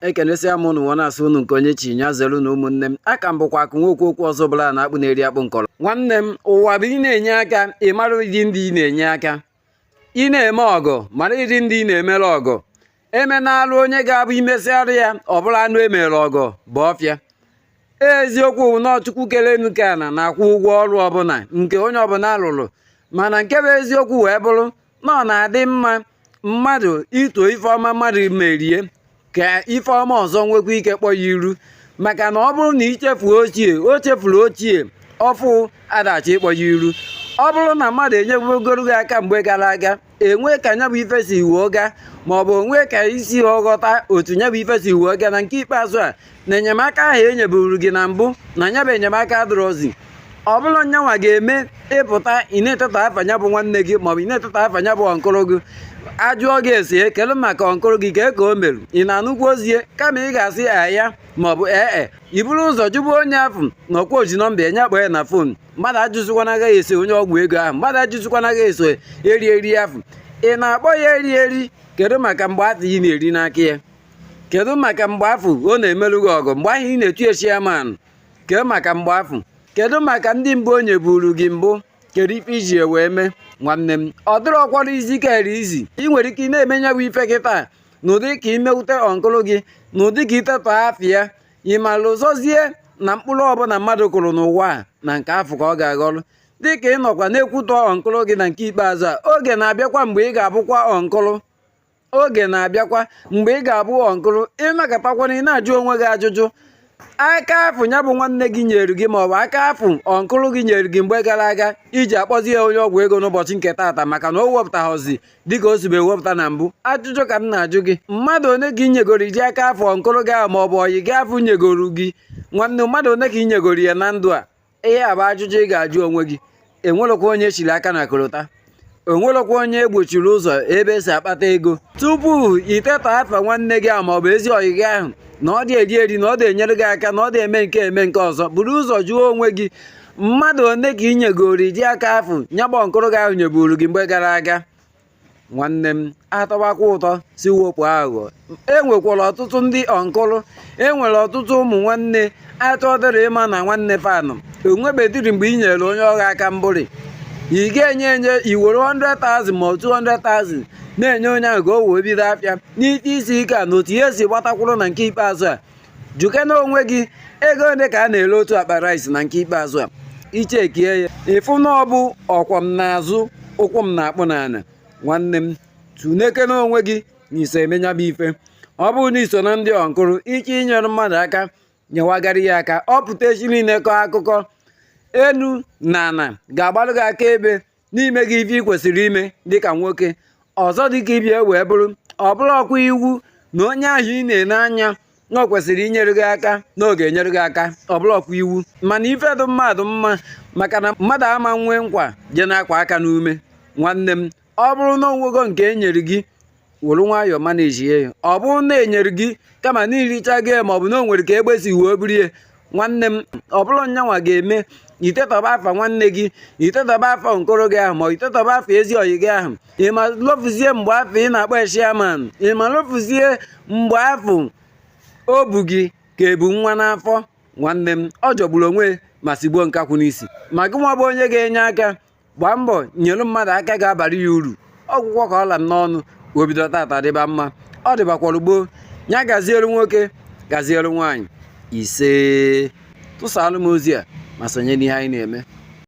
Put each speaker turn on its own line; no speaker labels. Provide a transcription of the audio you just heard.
Ekenesia m unu na asụ unu nke onye chi nya zelu na ụmụnne m aka m bụkwa akụ nwoke okwu ọzọ bụla na akpụ na-eri akpụ nkọrọ. Nwanne m, ụwa bụ ị na-enye aka ị mara ụdị ndị ị na-enye aka. Ị na-eme ọgọ mara ịdị ndị ị na-emere ọgọ. Emenalụ onye ga-abụ imesịarị ya ọbụla anụ emere ọgọ bụ ọfịa. Eziokwu na Chukwu kere enu ka ana na-akwụ ụgwọ ọrụ ọbụla nke onye ọbụla lụrụ, mana nke bụ eziokwu wee bụrụ na ọ na-adị mma mmadụ ito ife ọma mmadụ merie ka ife ọma ọzọ nwekwa ike kpọ ya iru, maka na ọ bụrụ na ichefuo ochie o chefuru ochie ọfụ adachi ịkpọ ya iru. Ọ bụrụ na mmadụ enyegogoro gị aka mgbe gara aga enwe ka nya bụ ife si wuo ga, maọbụ onwe ka isi ọghọta otu nya bụ ife si wuo ga, na nke ikpeazụ a na enyemaka ahụ enyeburu gị na mbụ na nya bụ enyemaka adịrọzi. Ọ bụrụ nyanwa ga-eme ịpụta ị na-eteta afa nya bụ nwanne gị maọbụ ị na-eteta afa nya bụ ọnkụrụ gị, ajụọ gị esi ekele maka ọnkụrụ gị ka o merụ, ị na-anụkwu ozie kama ị ga-asị ya maọbụ i buru ụzọ jụbụ onye afụ na ọkwa oji nọmba enye akpọ ya na fon. Mmadụ ajụzikwana agaghị eso onye ọgwụ ego ahụ, mmadụ ajụzikwana agaghị eso eri afụ. Ị na-akpọ ya eri kedu maka mgbe afọ ị na-eri n'aka ya? Kedu maka mgbe afọ ọ na-emerụ gị ọgụ mgbe ahụ ị na-etu echi ya manụ? Kedu maka mgbe afọ? Kedu maka ndị mbụ onye buru gị mbụ? Kedu ife iji wee mee? Nwanne m, ọ dịrọ ọkwara izi kere izi. Ị nwere ike ị na-eme nya bụ ife gị taa n'ụdị ka imewute ọnkụrụ gị n'ụdị ka itetọ afọ ya, ị mara ụzọzie na mkpụrụ ọbụla mmadụ kụrụ n'ụwa a na nke afọ ka ọ ga-aghọrọ. Dịka ị nọkwa na-ekwutọ ọnkụrụ gị na nke ikpeazụ a, oge na-abịakwa mgbe ị ga-abụkwa ọnkụrụ. Oge na-abịakwa mgbe ị ga-abụ ọnkụrụ, ịnọkọtakwana ị na-ajụ onwe gị ajụjụ. Aka afụ ya bụ nwanne gị nyere gị maọbụ aka afụ ọnkụrụ gị nyere gị mgbe gara aga iji akpọzi ya onye ọgwụ ego n'ụbọchị nke taata maka na o wepụtaghọzi dịka o sibe ewepụta na mbụ. Ajụjụ ka m na-ajụ gị, mmadụ one ka ị nyegoro iji aka afụ ọnkụrụ gị ahụ maọbụ oyi gị afụ nyegoro gị? Nwanne, mmadụ one ka ị nyegoro ya na ndụ a? Ihe a bụ ajụjụ ị ga-ajụ onwe gị. Enwerokwa onye chiri aka na korota, onwerokwa onye egbochiri ụzọ ebe esi akpata ego. Tupu iteta afa nwanne gị ahụ maọbụ ezi oyi gị ahụ na ọ dị eri na ọ dị enyere gị aka na ọ dị eme nke ọzọ, buru ụzọ jụọ onwe gị mmadụ one ka ị nyegoro iji aka afụ nyagba ọnkụrụ gị ahụ nyeburu gị mgbe gara aga. Nwanne m, atọgbakwa ụtọ si wepụ aghụghọ. Enwekwara ọtụtụ ndị ọnkụrụ, enwere ọtụtụ ụmụ nwanne atọdịrị ịma na nwanne fanụ onwebediri mgbe ị nyere onye ọgha aka mbụrị. Ị ga-enye iwere 100,000 ma 200,000 na-enye onye ahụ ka o wee bido afịa n'ite isi ike a na otu ihe si gbatakwuru na nke ikpeazụ a. Jụke na onwe gị ego ole ka a na-ere otu akpa rice na nke ikpeazụ a. Ichekie ya ịfụ na ọ bụ ọkwọ m n'azụ ụkwụ m na-akpụ n'ala. Nwanne m, tuneke na onwe gị na iso emenya bụ ife. Ọ bụrụ na iso na ndị ọnkụrụ ike inyere mmadụ aka, nyewagara ya aka. Ọ pụta echi niile kọọ akụkọ, enu na ana ga-agbalụ gị aka ebe n'ime gị ife ị kwesịrị ime dịka nwoke. Ọzọ dịka ibia wee bụrụ ọ bụrụ ọkwa iwu na onye ahụ ị na-ene anya na ọ kwesịrị inyere gị aka na ọ ga-enyere gị aka, ọ bụrụ ọkwa iwu. Mana ife dị mmadụ mma maka na mmadụ ama nwee nkwa je na-akwa aka n'ume. Nwanne m, ọ bụrụ na onwego nke enyere gị, were nwayọọ manejie ya. Ọ bụrụ na enyere gị kama na iricha gị maọbụ na o nwere ka egbesi wee burie, nwanne m, ọ bụrụ nyanwa ga-eme itetọba afa nwanne gị, itetọba afa nkụrụ gị ahụ ma itetọba afa ezi oyi gị ahụ. Ị ma lofuzie mgbe afọ ị na-akpọ eshiaman, ị ma lofuzie mgbe afọ o bu gị ka ebu nwa n'afọ. Nwanne m, ọ jọgburu onwe ma sigbuo nkakwụ n'isi. Ma gị nwa bụ onye ga-enye aka, gbaa mbọ nyere mmadụ aka ga-abara ya uru. Ọgwụgwọ ka ọla m n'ọnụ obido tata dịba mma, ọ dịbakwara gboo. Ya gaziere nwoke, gaziere nwaanyị. Ise tụsalụ m ozi a ma sonye n'ihe anyị na-eme.